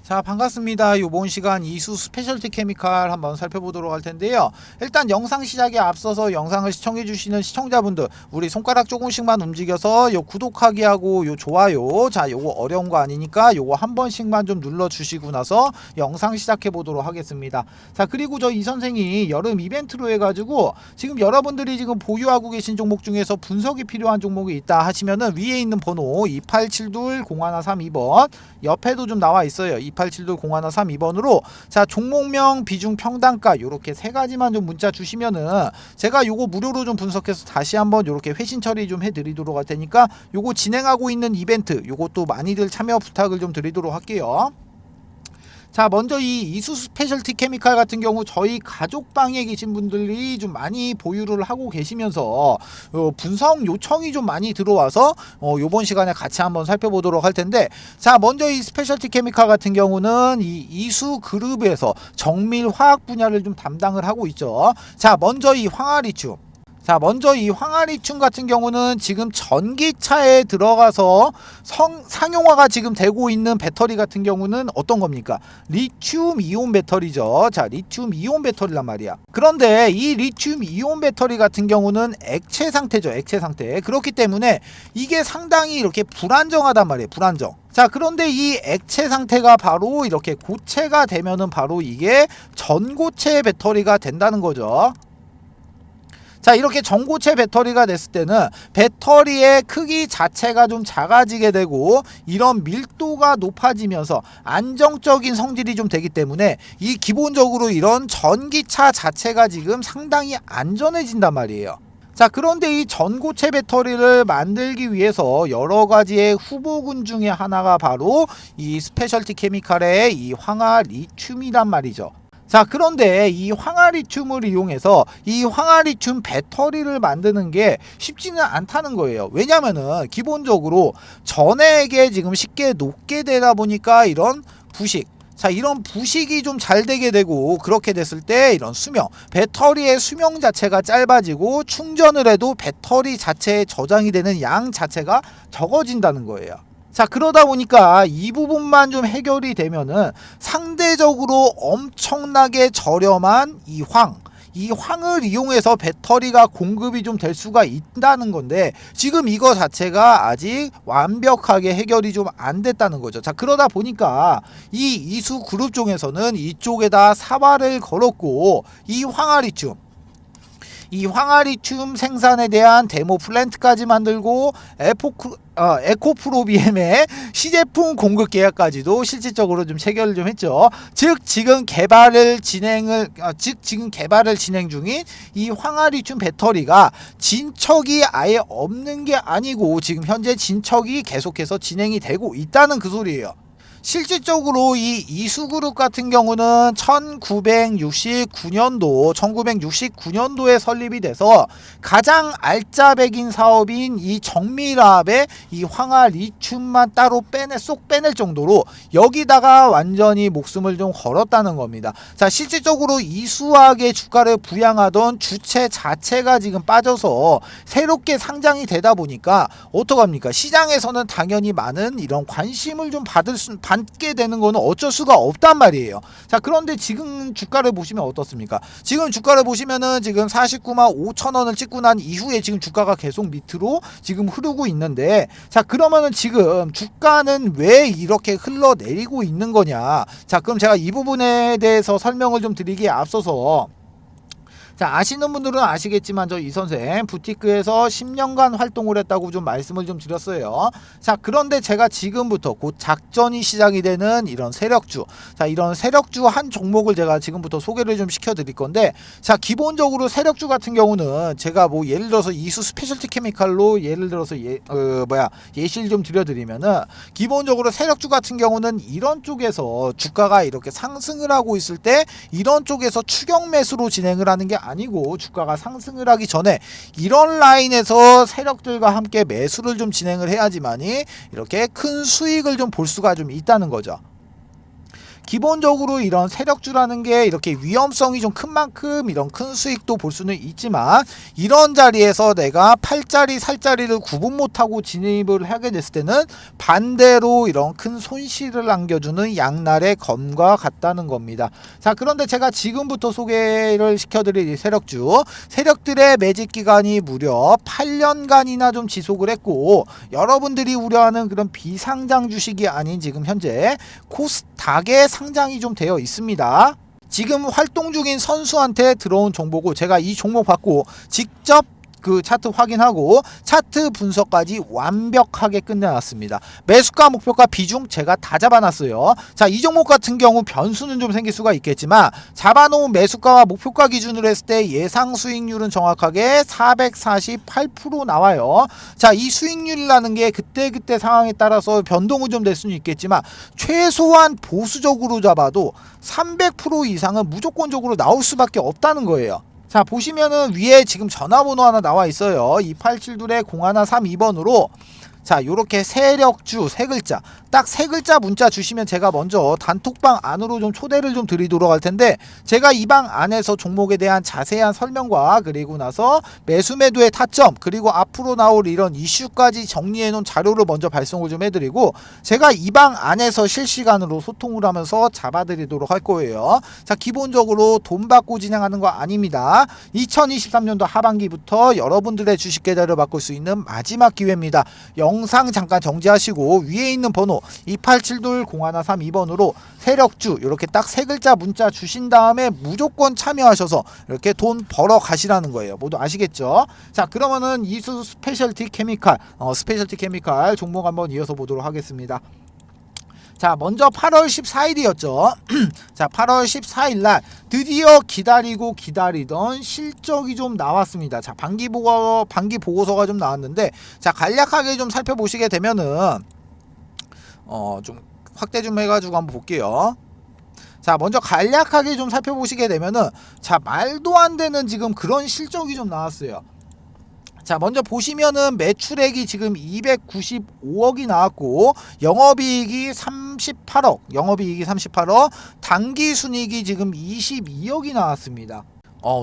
자, 반갑습니다. 요번 시간 이수 스페셜티 케미칼 한번 살펴보도록 할 텐데요. 일단 영상 시작에 앞서서 영상을 시청해 주시는 시청자분들, 우리 손가락 조금씩만 움직여서 요 구독하기 하고 요 좋아요, 자 요거 어려운 거 아니니까 요거 한 번씩만 좀 눌러 주시고 나서 영상 시작해 보도록 하겠습니다. 자, 그리고 저 이 선생이 여름 이벤트로 해가지고 지금 여러분들이 지금 보유하고 계신 종목 중에서 분석이 필요한 종목이 있다 하시면은 위에 있는 번호 2872-0132번 옆에도 좀 나와 있어요. 2872-0132번으로 자, 종목명, 비중, 평단가 요렇게 세 가지만 좀 문자 주시면은 제가 요거 무료로 좀 분석해서 다시 한번 요렇게 회신 처리 좀 해드리도록 할 테니까 요거 진행하고 있는 이벤트 요것도 많이들 참여 부탁을 좀 드리도록 할게요. 자, 먼저 이 이수 스페셜티 케미칼 같은 경우 저희 가족방에 계신 분들이 좀 많이 보유를 하고 계시면서 분석 요청이 좀 많이 들어와서 요번 시간에 같이 한번 살펴보도록 할 텐데, 자, 먼저 이 스페셜티 케미칼 같은 경우는 이 이수 그룹에서 정밀 화학 분야를 좀 담당을 하고 있죠. 자, 먼저 이 황화리튬. 자, 먼저 이 황화리튬 같은 경우는 지금 전기차에 들어가서 상용화가 지금 되고 있는 배터리 같은 경우는 어떤 겁니까? 리튬 이온 배터리죠. 자, 리튬 이온 배터리란 말이야. 그런데 이 리튬 이온 배터리 같은 경우는 액체 상태죠. 액체 상태. 그렇기 때문에 이게 상당히 이렇게 불안정하단 말이에요. 불안정. 자, 그런데 이 액체 상태가 바로 이렇게 고체가 되면은 바로 이게 전고체 배터리가 된다는 거죠. 자, 이렇게 전고체 배터리가 됐을 때는 배터리의 크기 자체가 좀 작아지게 되고 이런 밀도가 높아지면서 안정적인 성질이 좀 되기 때문에 이 기본적으로 이런 전기차 자체가 지금 상당히 안전해진단 말이에요. 자, 그런데 이 전고체 배터리를 만들기 위해서 여러 가지의 후보군 중에 하나가 바로 이 스페셜티 케미칼의 이 황화리튬이란 말이죠. 자, 그런데 이 황화리튬을 이용해서 이 황화리튬 배터리를 만드는 게 쉽지는 않다는 거예요. 왜냐면은 기본적으로 전액에 지금 쉽게 녹게 되다 보니까 이런 부식, 자, 이런 부식이 좀 잘 되게 되고, 그렇게 됐을 때 이런 수명, 배터리의 수명 자체가 짧아지고 충전을 해도 배터리 자체에 저장이 되는 양 자체가 적어진다는 거예요. 자, 그러다 보니까 이 부분만 좀 해결이 되면은 상대적으로 엄청나게 저렴한 이 황을 이용해서 배터리가 공급이 좀 될 수가 있다는 건데, 지금 이거 자체가 아직 완벽하게 해결이 좀 안 됐다는 거죠. 자, 그러다 보니까 이 이수 그룹 쪽에서는 이쪽에다 사활을 걸었고, 이 황화리튬 생산에 대한 데모 플랜트까지 만들고 에코프로비엠의 시제품 공급 계약까지도 실질적으로 좀 체결을 좀 했죠. 즉 지금 개발을 진행 중인 이 황화리튬 배터리가 진척이 아예 없는 게 아니고 지금 현재 진척이 계속해서 진행이 되고 있다는 그 소리예요. 실질적으로 이 이수그룹 같은 경우는 1969년도에 설립이 돼서 가장 알짜배긴 사업인 이 정밀화합의 이 황화리튬만 따로 쏙 빼낼 정도로 여기다가 완전히 목숨을 좀 걸었다는 겁니다. 자, 실질적으로 이수화학의 주가를 부양하던 주체 자체가 지금 빠져서 새롭게 상장이 되다 보니까 어떡합니까? 시장에서는 당연히 많은 이런 관심을 좀 받게 되는 거는 어쩔 수가 없단 말이에요. 자, 그런데 지금 주가를 보시면 어떻습니까? 지금 주가를 보시면은 지금 49만 5천 원을 찍고 난 이후에 지금 주가가 계속 밑으로 지금 흐르고 있는데, 자, 그러면은 지금 주가는 왜 이렇게 흘러내리고 있는 거냐? 자, 그럼 제가 이 부분에 대해서 설명을 좀 드리기에 앞서서, 자, 아시는 분들은 아시겠지만 저 이 선생 부티크에서 10년간 활동을 했다고 좀 말씀을 좀 드렸어요. 자, 그런데 제가 지금부터 곧 작전이 시작이 되는 이런 세력주, 자, 이런 세력주 한 종목을 제가 지금부터 소개를 좀 시켜드릴 건데, 자, 기본적으로 세력주 같은 경우는 제가 뭐 예를 들어서 이수 스페셜티 케미칼로 예를 들어서 예시를 좀 드려드리면은, 기본적으로 세력주 같은 경우는 이런 쪽에서 주가가 이렇게 상승을 하고 있을 때 이런 쪽에서 추격 매수로 진행을 하는 게 아니고, 주가가 상승을 하기 전에 이런 라인에서 세력들과 함께 매수를 좀 진행을 해야지만이 이렇게 큰 수익을 좀 볼 수가 좀 있다는 거죠. 기본적으로 이런 세력주라는 게 이렇게 위험성이 좀 큰 만큼 이런 큰 수익도 볼 수는 있지만, 이런 자리에서 내가 팔자리 살자리를 구분 못하고 진입을 하게 됐을 때는 반대로 이런 큰 손실을 안겨주는 양날의 검과 같다는 겁니다. 자, 그런데 제가 지금부터 소개를 시켜드릴 이 세력들의 매집 기간이 무려 8년간이나 좀 지속을 했고, 여러분들이 우려하는 그런 비상장 주식이 아닌 지금 현재 코스닥에 상장이 좀 되어 있습니다. 지금 활동 중인 선수한테 들어온 정보고, 제가 이 종목 받고 직접 그 차트 확인하고 차트 분석까지 완벽하게 끝내놨습니다. 매수가, 목표가, 비중 제가 다 잡아놨어요. 자, 이 종목 같은 경우 변수는 좀 생길 수가 있겠지만, 잡아놓은 매수가와 목표가 기준으로 했을 때 예상 수익률은 정확하게 448% 나와요. 자, 이 수익률이라는 게 그때그때 상황에 따라서 변동은 좀 될 수는 있겠지만, 최소한 보수적으로 잡아도 300% 이상은 무조건적으로 나올 수밖에 없다는 거예요. 자, 보시면은 위에 지금 전화번호 하나 나와 있어요. 2872-0132번으로 자, 요렇게 세력주 세 글자, 딱 세 글자 문자 주시면 제가 먼저 단톡방 안으로 좀 초대를 좀 드리도록 할 텐데, 제가 이 방 안에서 종목에 대한 자세한 설명과 그리고 나서 매수 매도의 타점, 그리고 앞으로 나올 이런 이슈까지 정리해 놓은 자료를 먼저 발송을 좀 해드리고, 제가 이 방 안에서 실시간으로 소통을 하면서 잡아드리도록 할 거예요. 자, 기본적으로 돈 받고 진행하는 거 아닙니다. 2023년도 하반기부터 여러분들의 주식 계좌를 바꿀 수 있는 마지막 기회입니다. 영상 잠깐 정지하시고 위에 있는 번호 2872-0132번으로 세력주 이렇게 딱 세 글자 문자 주신 다음에 무조건 참여하셔서 이렇게 돈 벌어 가시라는 거예요. 모두 아시겠죠? 자, 그러면은 이수 스페셜티 케미칼 종목 한번 이어서 보도록 하겠습니다. 자, 먼저 8월 14일이었죠. 자, 8월 14일 날 드디어 기다리던 실적이 좀 나왔습니다. 자, 반기 보고서가 좀 나왔는데, 자, 간략하게 좀 살펴보시게 되면은 좀 확대 좀 해가지고 한번 볼게요. 자, 먼저 간략하게 좀 살펴보시게 되면은, 자, 말도 안 되는 지금 그런 실적이 좀 나왔어요. 자, 먼저 보시면은 매출액이 지금 295억이 나왔고, 영업이익이 38억, 당기순이익이 지금 22억이 나왔습니다.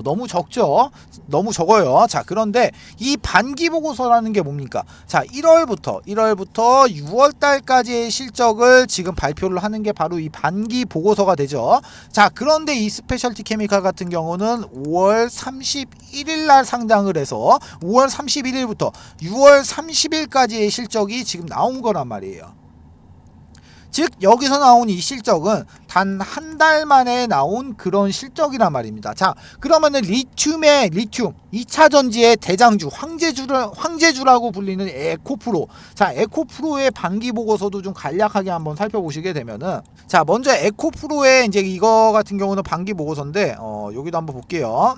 너무 적죠? 너무 적어요. 자, 그런데 이 반기 보고서라는 게 뭡니까? 자, 1월부터 6월 달까지의 실적을 지금 발표를 하는 게 바로 이 반기 보고서가 되죠. 자, 그런데 이 스페셜티 케미칼 같은 경우는 5월 31일 날 상장을 해서 5월 31일부터 6월 30일까지의 실적이 지금 나온 거란 말이에요. 즉, 여기서 나온 이 실적은 단 한 달 만에 나온 그런 실적이란 말입니다. 자, 그러면은 리튬 2차 전지의 대장주, 황제주라고 불리는 에코프로. 자, 에코프로의 반기 보고서도 좀 간략하게 한번 살펴보시게 되면은, 자, 먼저 에코프로의 이제 이거 같은 경우는 반기 보고서인데, 여기도 한번 볼게요.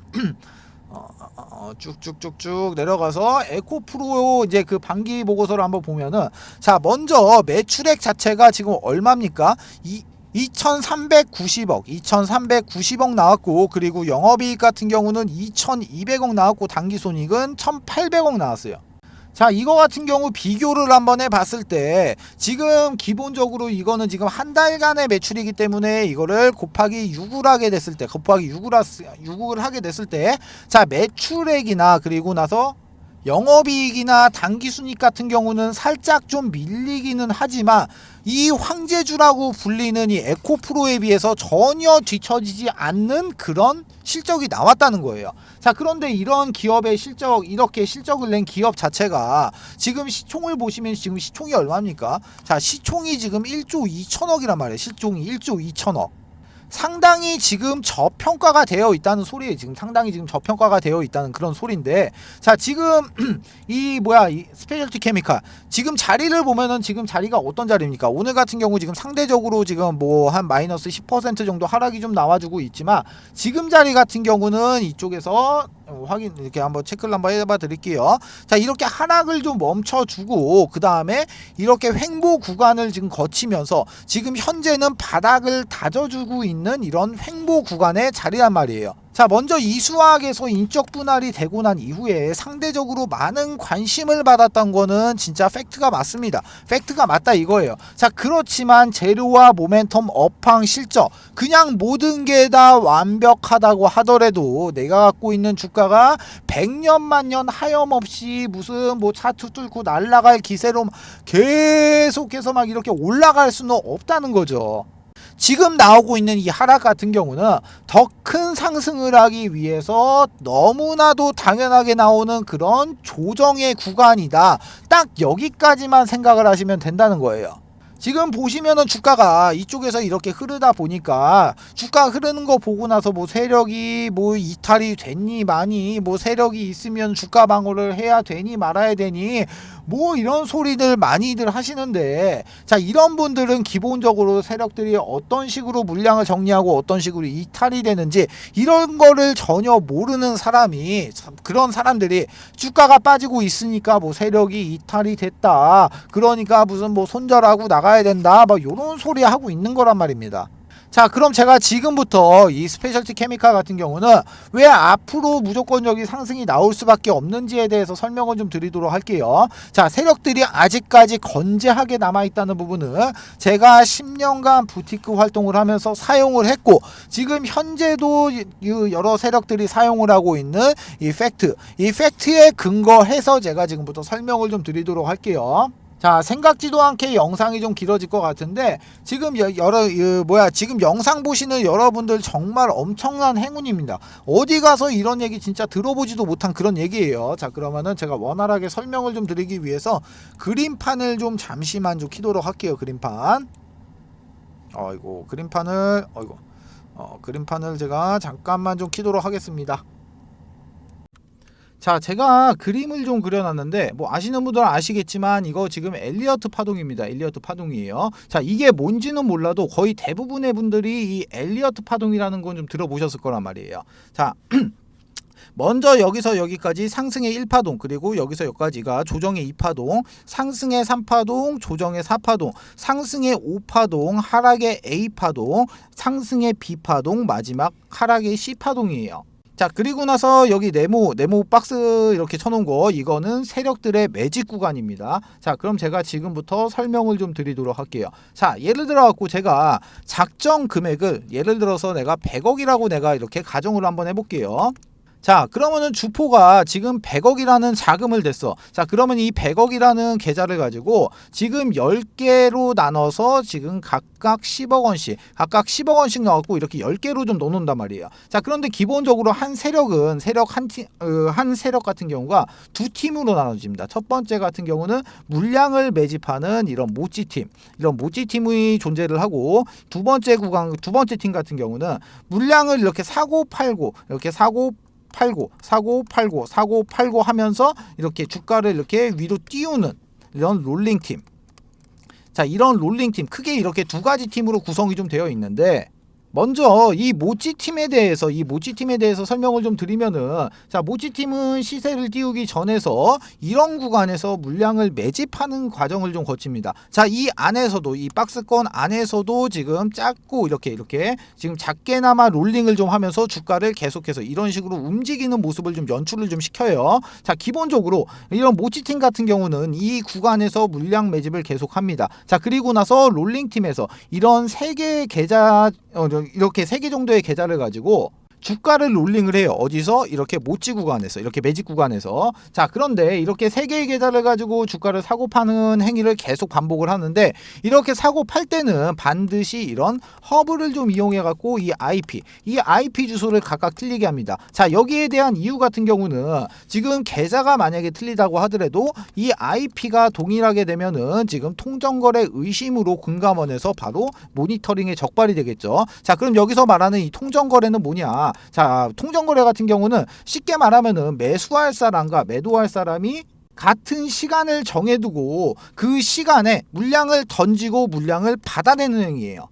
쭉쭉쭉쭉 내려가서 에코프로 이제 그 반기 보고서를 한번 보면은, 자, 먼저 매출액 자체가 지금 얼마입니까? 2390억 나왔고, 그리고 영업이익 같은 경우는 2200억 나왔고, 당기손익은 1800억 나왔어요. 자, 이거 같은 경우 비교를 한번 해봤을 때, 지금 기본적으로 이거는 지금 한 달간의 매출이기 때문에 이거를 곱하기 6을 하게 됐을 때, 자, 매출액이나 그리고 나서 영업이익이나 당기순이익 같은 경우는 살짝 좀 밀리기는 하지만, 이 황제주라고 불리는 이 에코프로에 비해서 전혀 뒤처지지 않는 그런 실적이 나왔다는 거예요. 자, 그런데 이런 기업의 이렇게 실적을 낸 기업 자체가 지금 시총을 보시면 지금 시총이 얼마입니까? 자, 시총이 지금 1조 2천억이란 말이에요. 실총이 1조 2천억. 상당히 지금 저평가가 되어 있다는 소리예요. 상당히 저평가가 되어 있다는 그런 소리인데, 자, 지금 이 스페셜티 케미칼 지금 자리를 보면은 지금 자리가 어떤 자리입니까? 오늘 같은 경우 지금 상대적으로 지금 뭐 한 마이너스 10% 정도 하락이 좀 나와주고 있지만, 지금 자리 같은 경우는 이쪽에서 이렇게 한번 체크를 한번 해봐 드릴게요. 자, 이렇게 하락을 좀 멈춰주고, 그 다음에 이렇게 횡보 구간을 지금 거치면서 지금 현재는 바닥을 다져주고 있는 이런 횡보 구간의 자리란 말이에요. 자, 먼저 이수학에서 인적 분할이 되고 난 이후에 상대적으로 많은 관심을 받았던 거는 진짜 팩트가 맞습니다. 팩트가 맞다 이거예요. 자, 그렇지만 재료와 모멘텀, 업황, 실적 그냥 모든 게 다 완벽하다고 하더라도 내가 갖고 있는 주가가 100년 만년 하염없이 무슨 뭐 차트 뚫고 날아갈 기세로 계속해서 막 이렇게 올라갈 수는 없다는 거죠. 지금 나오고 있는 이 하락 같은 경우는 더 큰 상승을 하기 위해서 너무나도 당연하게 나오는 그런 조정의 구간이다. 딱 여기까지만 생각을 하시면 된다는 거예요. 지금 보시면은 주가가 이쪽에서 이렇게 흐르다 보니까 주가 흐르는 거 보고 나서 뭐 세력이 뭐 이탈이 됐니 마니 뭐 세력이 있으면 주가 방어를 해야 되니 말아야 되니 뭐 이런 소리들 많이들 하시는데, 자, 이런 분들은 기본적으로 세력들이 어떤 식으로 물량을 정리하고 어떤 식으로 이탈이 되는지 이런 거를 전혀 모르는 사람이, 그런 사람들이 주가가 빠지고 있으니까 뭐 세력이 이탈이 됐다, 그러니까 무슨 뭐 손절하고 나가야 된다, 막 요런 소리 하고 있는 거란 말입니다. 자, 그럼 제가 지금부터 이 스페셜티 케미칼 같은 경우는 왜 앞으로 무조건적인 상승이 나올 수밖에 없는지에 대해서 설명을 좀 드리도록 할게요. 자, 세력들이 아직까지 건재하게 남아있다는 부분은 제가 10년간 부티크 활동을 하면서 사용을 했고, 지금 현재도 여러 세력들이 사용을 하고 있는 이 팩트에 근거해서 제가 지금부터 설명을 좀 드리도록 할게요. 자, 생각지도 않게 영상이 좀 길어질 것 같은데, 지금 지금 영상 보시는 여러분들 정말 엄청난 행운입니다. 어디 가서 이런 얘기 진짜 들어보지도 못한 그런 얘기예요. 자, 그러면은 제가 원활하게 설명을 좀 드리기 위해서 그림판을 좀 잠시만 좀 키도록 할게요. 그림판을 제가 잠깐만 좀 키도록 하겠습니다. 자, 제가 그림을 좀 그려놨는데 뭐 아시는 분들은 아시겠지만 이거 지금 엘리어트 파동입니다. 엘리어트 파동이에요. 자, 이게 뭔지는 몰라도 거의 대부분의 분들이 이 엘리어트 파동이라는 건 좀 들어보셨을 거란 말이에요. 자, 먼저 여기서 여기까지 상승의 1파동, 그리고 여기서 여기까지가 조정의 2파동, 상승의 3파동, 조정의 4파동, 상승의 5파동, 하락의 A파동, 상승의 B파동, 마지막 하락의 C파동이에요. 자, 그리고 나서 여기 네모 박스 이렇게 쳐놓은 거, 이거는 세력들의 매직 구간입니다. 자, 그럼 제가 지금부터 설명을 좀 드리도록 할게요. 자, 예를 들어 갖고 제가 작정 금액을 예를 들어서 내가 100억이라고 내가 이렇게 가정을 한번 해볼게요. 자, 그러면은 주포가 지금 100억이라는 자금을 댔어. 자, 그러면 이 100억이라는 계좌를 가지고 지금 10개로 나눠서 지금 각각 10억 원씩 넣었고 이렇게 10개로 좀 넣어놓는단 말이에요. 자, 그런데 기본적으로 한 세력 같은 경우가 두 팀으로 나눠집니다. 첫 번째 같은 경우는 물량을 매집하는 이런 모찌팀이 존재를 하고, 두 번째 팀 같은 경우는 물량을 이렇게 사고 팔고 하면서 이렇게 주가를 이렇게 위로 띄우는 이런 롤링팀. 자, 이런 롤링팀, 크게 이렇게 두 가지 팀으로 구성이 좀 되어 있는데, 먼저 이 모찌팀에 대해서 설명을 좀 드리면은, 자, 모찌팀은 시세를 띄우기 전에서 이런 구간에서 물량을 매집하는 과정을 좀 거칩니다. 자, 이 안에서도, 이 박스권 안에서도 지금 작고 이렇게 지금 작게나마 롤링을 좀 하면서 주가를 계속해서 이런 식으로 움직이는 모습을 좀 연출을 좀 시켜요. 자, 기본적으로 이런 모찌팀 같은 경우는 이 구간에서 물량 매집을 계속합니다. 자, 그리고 나서 롤링팀에서 이런 3개의 계좌, 이렇게 3개 정도의 계좌를 가지고 주가를 롤링을 해요. 어디서? 이렇게 모찌 구간에서, 이렇게 매직 구간에서. 자, 그런데 이렇게 3개의 계좌를 가지고 주가를 사고 파는 행위를 계속 반복을 하는데, 이렇게 사고 팔 때는 반드시 이런 허브를 좀 이용해 갖고 이 IP 주소를 각각 틀리게 합니다. 자, 여기에 대한 이유 같은 경우는 지금 계좌가 만약에 틀리다고 하더라도 이 IP가 동일하게 되면은 지금 통정거래 의심으로 금감원에서 바로 모니터링에 적발이 되겠죠. 자, 그럼 여기서 말하는 이 통정거래는 뭐냐? 자, 통정거래 같은 경우는 쉽게 말하면은 매수할 사람과 매도할 사람이 같은 시간을 정해두고 그 시간에 물량을 던지고 물량을 받아내는 행위예요.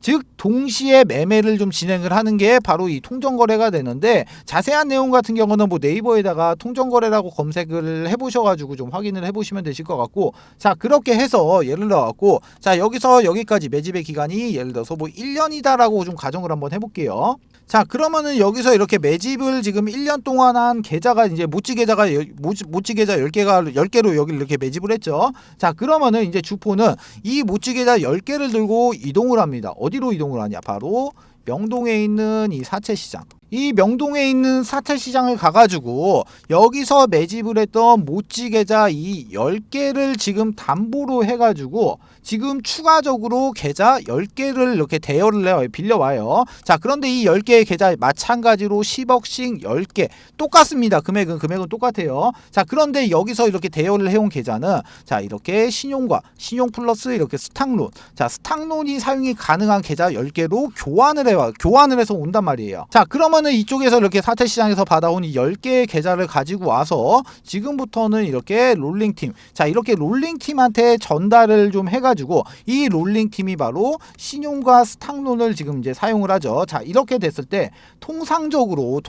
즉 동시에 매매를 좀 진행을 하는 게 바로 이 통정거래가 되는데, 자세한 내용 같은 경우는 뭐 네이버에다가 통정거래라고 검색을 해보셔가지고 좀 확인을 해보시면 되실 것 같고, 자 그렇게 해서 예를 들어갖고 자 여기서 여기까지 매집의 기간이 예를 들어서 뭐 1년이다라고 좀 가정을 한번 해볼게요. 자 그러면은 여기서 이렇게 매집을 지금 1년 동안 한 계좌가 이제 모찌 계좌가 모찌 계좌 10개로 여기를 이렇게 매집을 했죠. 자 그러면은 이제 주포는 이 모찌 계좌 10개를 들고 이동을 합니다. 어디로 이동을 하냐? 바로 명동에 있는 이 사채시장. 이 명동에 있는 사채시장을 가가지고 여기서 매집을 했던 모찌 계좌 이 10개를 지금 담보로 해가지고 지금 추가적으로 계좌 10개를 이렇게 대여를 해요. 빌려와요. 자 그런데 이 10개의 계좌 마찬가지로 10억씩 10개 똑같습니다. 금액은 똑같아요. 자 그런데 여기서 이렇게 대여를 해온 계좌는 자 이렇게 신용과 신용 플러스 이렇게 스탁론, 자 스탁론이 사용이 가능한 계좌 10개로 교환을 해서 온단 말이에요. 자 그러면은 이쪽에서 이렇게 사채시장에서 받아온 이 10개의 계좌를 가지고 와서 지금부터는 이렇게 롤링팀, 자 이렇게 롤링팀한테 전달을 좀 해가지고 이 롤링팀이 바로 신용과 스탁론을 지금 이제 사용을 하죠. 자 이렇게 됐을 때 통상적으로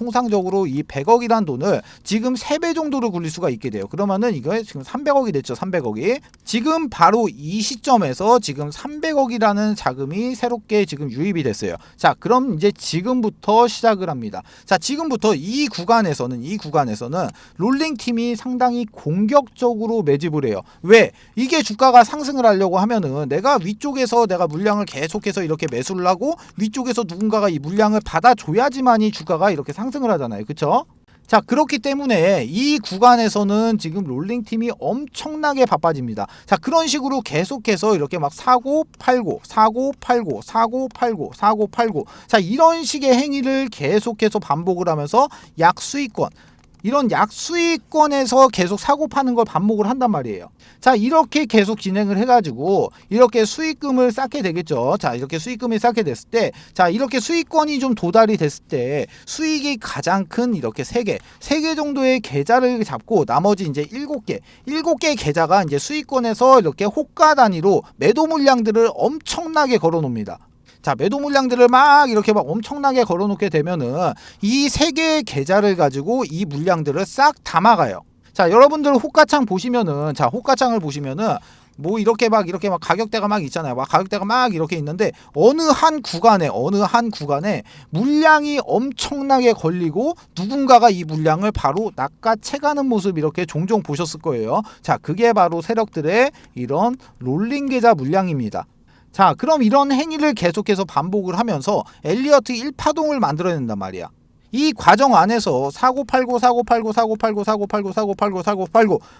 이 100억이란 돈을 지금 3배 정도로 굴릴 수가 있게 돼요. 그러면은 이거 지금 300억이 됐죠. 300억이 지금 바로 이 시점에서 지금 300억이라는 자금이 새롭게 지금 유입이 됐어요. 자 그럼 이제 지금부터 시작을 합니다. 자 지금부터 이 구간에서는 롤링팀이 상당히 공격적으로 매집을 해요. 왜? 이게 주가가 상승을 하려고 하면은 내가 위쪽에서 내가 물량을 계속해서 이렇게 매수를 하고 위쪽에서 누군가가 이 물량을 받아줘야지만이 주가가 이렇게 상승을 하잖아요. 그쵸? 자 그렇기 때문에 이 구간에서는 지금 롤링팀이 엄청나게 바빠집니다. 자 그런 식으로 계속해서 이렇게 막 사고 팔고 자 이런 식의 행위를 계속해서 반복을 하면서 약수익권, 이런 약수익권에서 계속 사고 파는 걸 반복을 한단 말이에요. 자 이렇게 계속 진행을 해가지고 이렇게 수익금을 쌓게 되겠죠. 자 이렇게 수익금이 쌓게 됐을 때, 자 이렇게 수익권이 좀 도달이 됐을 때 수익이 가장 큰 이렇게 3개 정도의 계좌를 잡고 나머지 이제 7개 계좌가 이제 수익권에서 이렇게 호가 단위로 매도 물량들을 엄청나게 걸어 놓습니다. 자 매도 물량들을 막 이렇게 막 엄청나게 걸어 놓게 되면은 이 3개의 계좌를 가지고 이 물량들을 싹 담아가요. 자 여러분들 호가창 보시면은, 자 호가창을 보시면은 뭐 이렇게 막 가격대가 막 있잖아요. 막 가격대가 막 이렇게 있는데 어느 한 구간에 물량이 엄청나게 걸리고 누군가가 이 물량을 바로 낚아채가는 모습 이렇게 종종 보셨을 거예요. 자 그게 바로 세력들의 이런 롤링 계좌 물량입니다. 자 그럼 이런 행위를 계속해서 반복을 하면서 엘리어트 1파동을 만들어낸단 말이야. 이 과정 안에서 사고 팔고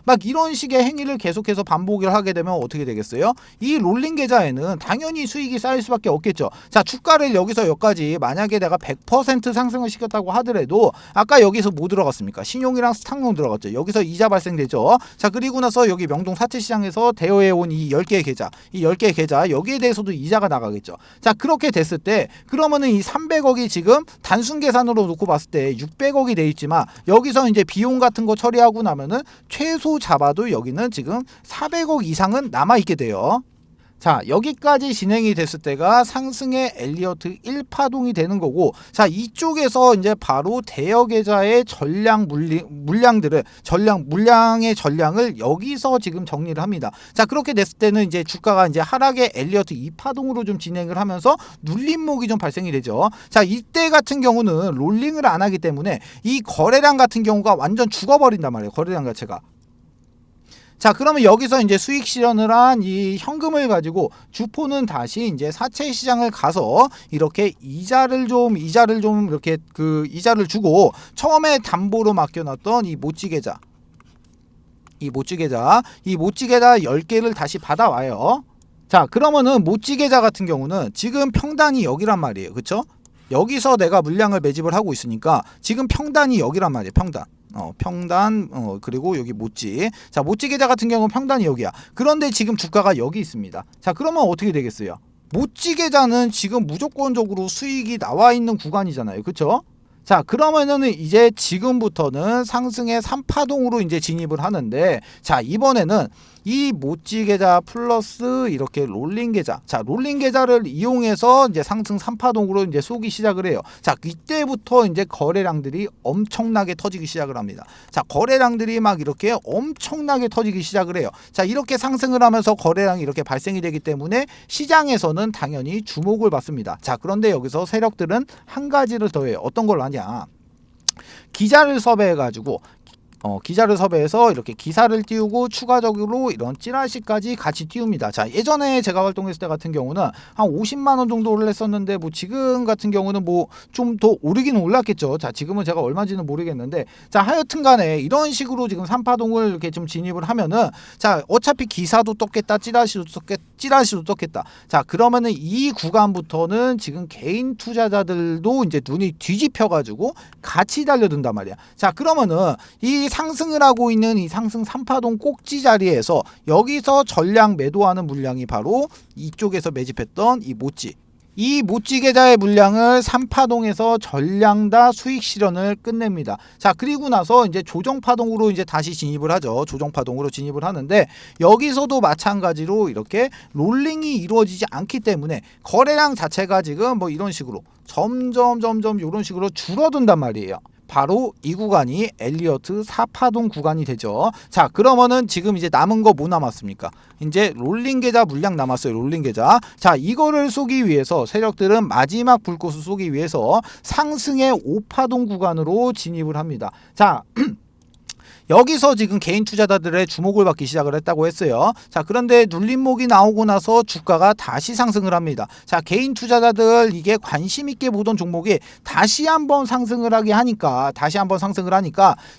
막 이런 식의 행위를 계속해서 반복을 하게 되면 어떻게 되겠어요? 이 롤링 계좌에는 당연히 수익이 쌓일 수밖에 없겠죠. 자 주가를 여기서 여기까지 만약에 내가 100% 상승을 시켰다고 하더라도 아까 여기서 뭐 들어갔습니까? 신용이랑 스탁론 들어갔죠. 여기서 이자 발생되죠. 자 그리고 나서 여기 명동 사채시장에서 대여해온 이 10개의 계좌 여기에 대해서도 이자가 나가겠죠. 자 그렇게 됐을 때 그러면은 이 300억이 지금 단순 계산으로 놓고 봤을 때 600억이 돼 있지만 여기서 이제 비용 같은 거 처리하고 나면은 최소 잡아도 여기는 지금 400억 이상은 남아 있게 돼요. 자 여기까지 진행이 됐을 때가 상승의 엘리어트 1파동이 되는 거고, 자 이쪽에서 이제 바로 대여 계좌의 물량의 전량을 여기서 지금 정리를 합니다. 자 그렇게 됐을 때는 이제 주가가 이제 하락의 엘리어트 2파동으로 좀 진행을 하면서 눌림목이 좀 발생이 되죠. 자 이때 같은 경우는 롤링을 안 하기 때문에 이 거래량 같은 경우가 완전 죽어버린단 말이에요. 거래량 자체가. 자 그러면 여기서 이제 수익 실현을 한 이 현금을 가지고 주포는 다시 이제 사채 시장을 가서 이렇게 이자를 좀 이렇게 그 이자를 주고 처음에 담보로 맡겨놨던 이 모찌 계좌 10개를 다시 받아와요. 자 그러면은 모찌 계좌 같은 경우는 지금 평단이 여기란 말이에요. 그쵸? 여기서 내가 물량을 매집을 하고 있으니까 지금 평단이 여기란 말이에요. 평단 그리고 여기 모찌. 자 모찌 계좌 같은 경우는 평단이 여기야. 그런데 지금 주가가 여기 있습니다. 자 그러면 어떻게 되겠어요? 모찌 계좌는 지금 무조건적으로 수익이 나와 있는 구간이잖아요. 그쵸? 자, 그러면은 이제 지금부터는 상승의 3파동으로 이제 진입을 하는데, 자, 이번에는 이 모찌 계좌 플러스 이렇게 롤링 계좌, 자, 롤링 계좌를 이용해서 이제 상승 3파동으로 이제 쏘기 시작을 해요. 자, 이때부터 이제 거래량들이 엄청나게 터지기 시작을 합니다. 자, 거래량들이 막 이렇게 엄청나게 터지기 시작을 해요. 자, 이렇게 상승을 하면서 거래량이 이렇게 발생이 되기 때문에 시장에서는 당연히 주목을 받습니다. 자, 그런데 여기서 세력들은 한 가지를 더해요. 어떤 걸 하냐? 기자를 섭외해가지고 기자를 섭외해서 이렇게 기사를 띄우고 추가적으로 이런 찌라시까지 같이 띄웁니다. 자, 예전에 제가 활동했을 때 같은 경우는 한 50만원 정도를 했었는데, 뭐 지금 같은 경우는 뭐 좀 더 오르기는 올랐겠죠. 자, 지금은 제가 얼마인지는 모르겠는데, 자, 하여튼 간에 이런 식으로 지금 3파동을 이렇게 좀 진입을 하면은, 자, 어차피 기사도 떴겠다, 찌라시도 떴겠다. 자, 그러면은 이 구간부터는 지금 개인 투자자들도 이제 눈이 뒤집혀가지고 같이 달려든단 말이야. 자, 그러면은 이 상승을 하고 있는 이 상승 3파동 꼭지 자리에서 여기서 전량 매도하는 물량이 바로 이쪽에서 매집했던 이 모찌 계좌의 물량을 3파동에서 전량 다 수익 실현을 끝냅니다. 자, 그리고 나서 이제 조정파동으로 이제 다시 진입을 하죠. 조정파동으로 진입을 하는데, 여기서도 마찬가지로 이렇게 롤링이 이루어지지 않기 때문에 거래량 자체가 지금 뭐 이런 식으로 점점 이런 식으로 줄어든단 말이에요. 바로 이 구간이 엘리어트 4파동 구간이 되죠. 자, 그러면은 지금 이제 남은 거 뭐 남았습니까? 이제 롤링 계좌 물량 남았어요. 롤링 계좌. 자, 이거를 쏘기 위해서 세력들은 마지막 불꽃을 쏘기 위해서 상승의 5파동 구간으로 진입을 합니다. 자, 여기서 지금 개인 투자자들의 주목을 받기 시작을 했다고 했어요. 자, 그런데 눌림목이 나오고 나서 주가가 다시 상승을 합니다. 자, 개인 투자자들 이게 관심 있게 보던 종목이 다시 한번 상승을 하니까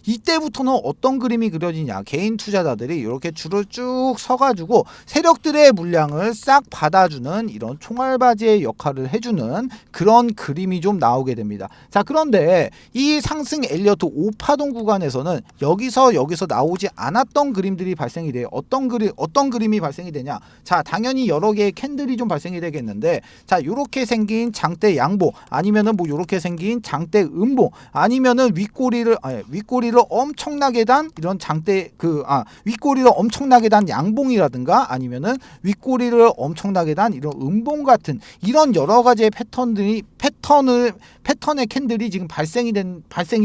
이때부터는 어떤 그림이 그려지냐? 개인 투자자들이 이렇게 줄을 쭉 서가지고 세력들의 물량을 싹 받아주는 이런 총알바지의 역할을 해주는 그런 그림이 좀 나오게 됩니다. 자, 그런데 이 상승 엘리어트 5파동 구간에서는 여기서 나오지 않았던 그림들이 발생이 돼요. 어떤 그림이 발생이 되냐? 자, 당연히 여러 개의 캔들이 좀 발생이 되겠는데, 자, 요렇게 생긴 장대 양봉, 아니면은 뭐 요렇게 생긴 장대 음봉, 아니면은 윗꼬리를 엄청나게 단 이런 윗꼬리를 엄청나게 단 양봉이라든가, 아니면은 윗꼬리를 엄청나게 단 이런 음봉 같은 이런 여러 가지의 패턴의 캔들이 지금 발생이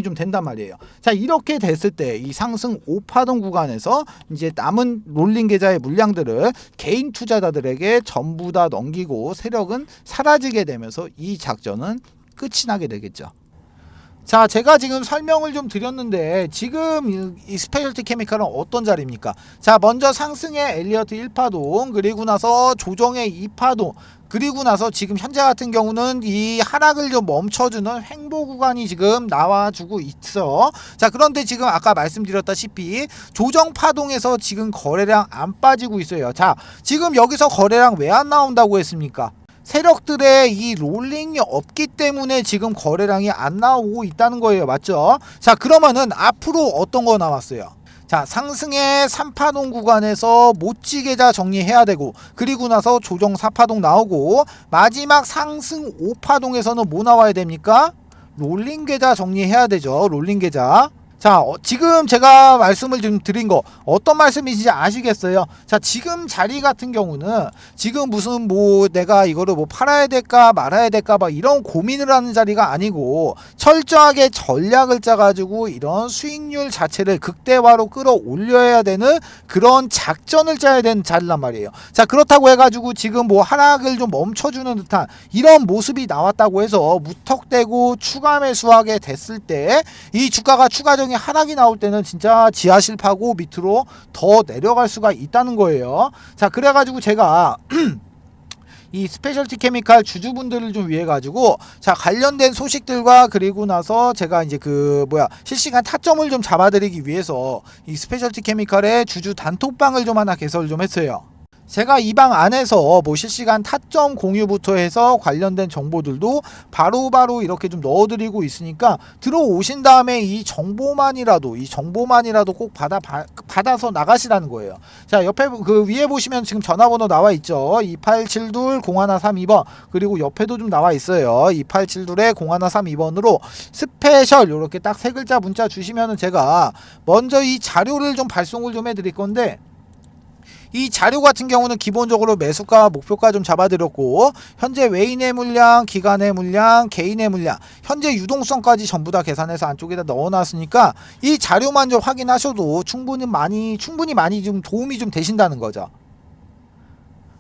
좀 된단 말이에요. 자, 이렇게 됐을 때 이 상승 5파동 구간에서 이제 남은 롤링 계좌의 물량들을 개인 투자자들에게 전부 다 넘기고 세력은 사라지게 되면서 이 작전은 끝이 나게 되겠죠. 자, 제가 지금 설명을 좀 드렸는데, 지금 이 스페셜티 케미칼은 어떤 자리입니까? 자, 먼저 상승의 엘리어트 1파동, 그리고 나서 조정의 2파동, 그리고 나서 지금 현재 같은 경우는 이 하락을 좀 멈춰주는 횡보 구간이 지금 나와주고 있어. 자, 그런데 지금 아까 말씀드렸다시피 조정 파동에서 지금 거래량 안 빠지고 있어요. 자, 지금 여기서 거래량 왜 안 나온다고 했습니까? 세력들의 이 롤링이 없기 때문에 지금 거래량이 안 나오고 있다는 거예요. 맞죠? 자, 그러면은 앞으로 어떤 거 남았어요? 자, 상승의 3파동 구간에서 모찌 계좌 정리해야 되고, 그리고 나서 조정 4파동 나오고, 마지막 상승 5파동에서는 뭐 나와야 됩니까? 롤링 계좌 정리해야 되죠. 롤링 계좌. 자, 지금 제가 말씀을 좀 드린 거 어떤 말씀이신지 아시겠어요? 자, 지금 자리 같은 경우는 지금 무슨 뭐 내가 이거를 뭐 팔아야 될까 말아야 될까 막 이런 고민을 하는 자리가 아니고, 철저하게 전략을 짜가지고 이런 수익률 자체를 극대화로 끌어올려야 되는 그런 작전을 짜야 되는 자리란 말이에요. 자, 그렇다고 해가지고 지금 뭐 하락을 좀 멈춰주는 듯한 이런 모습이 나왔다고 해서 무턱대고 추가 매수하게 됐을 때 이 주가가 추가적인 하락이 나올 때는 진짜 지하실파고 밑으로 더 내려갈 수가 있다는 거예요. 자, 그래가지고 제가 이 스페셜티 케미칼 주주분들을 좀 위해 가지고, 자, 관련된 소식들과 그리고 나서 제가 이제 실시간 타점을 좀 잡아드리기 위해서 이 스페셜티 케미칼의 주주 단톡방을 좀 하나 개설 좀 했어요. 제가 이 방 안에서 뭐 실시간 타점 공유부터 해서 관련된 정보들도 바로바로 이렇게 좀 넣어드리고 있으니까 들어오신 다음에 이 정보만이라도 꼭 받아서 나가시라는 거예요. 자, 옆에 그 위에 보시면 지금 전화번호 나와 있죠. 2872-0132번 그리고 옆에도 좀 나와 있어요. 2872-0132번으로 스페셜 요렇게 딱 세 글자 문자 주시면은 제가 먼저 이 자료를 좀 발송을 좀 해드릴 건데, 이 자료 같은 경우는 기본적으로 매수가 목표가 좀 잡아드렸고, 현재 외인의 물량, 기관의 물량, 개인의 물량, 현재 유동성까지 전부 다 계산해서 안쪽에다 넣어놨으니까 이 자료만 좀 확인하셔도 충분히 많이 좀 도움이 좀 되신다는 거죠.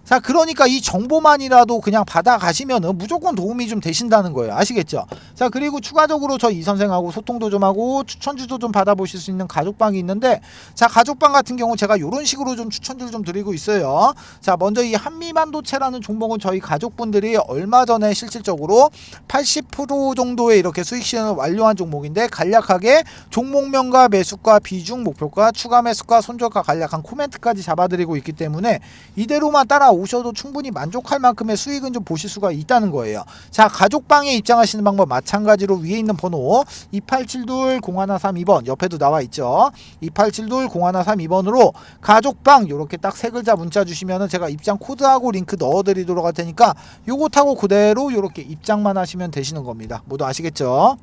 자, 그러니까 이 정보만이라도 그냥 받아가시면은 무조건 도움이 좀 되신다는 거예요. 아시겠죠? 자, 그리고 추가적으로 저 이 선생하고 소통도 좀 하고 추천주도 좀 받아보실 수 있는 가족방이 있는데, 자, 가족방 같은 경우 제가 이런 식으로 좀 추천주를 좀 드리고 있어요. 자, 먼저 이 한미반도체라는 종목은 저희 가족분들이 얼마 전에 실질적으로 80% 정도의 이렇게 수익 실현을 완료한 종목인데, 간략하게 종목명과 매수가, 비중, 목표가, 추가 매수가, 손절가 간략한 코멘트까지 잡아드리고 있기 때문에 이대로만 따라 오셔도 충분히 만족할 만큼의 수익은 좀 보실 수가 있다는 거예요. 자, 가족방에 입장하시는 방법 마찬가지로 위에 있는 번호 2872-0132번 옆에도 나와 있죠. 2872-0132번으로 가족방 요렇게 딱 세 글자 문자 주시면은 제가 입장 코드하고 링크 넣어드리도록 할 테니까 요거 타고 그대로 요렇게 입장만 하시면 되시는 겁니다. 모두 아시겠죠?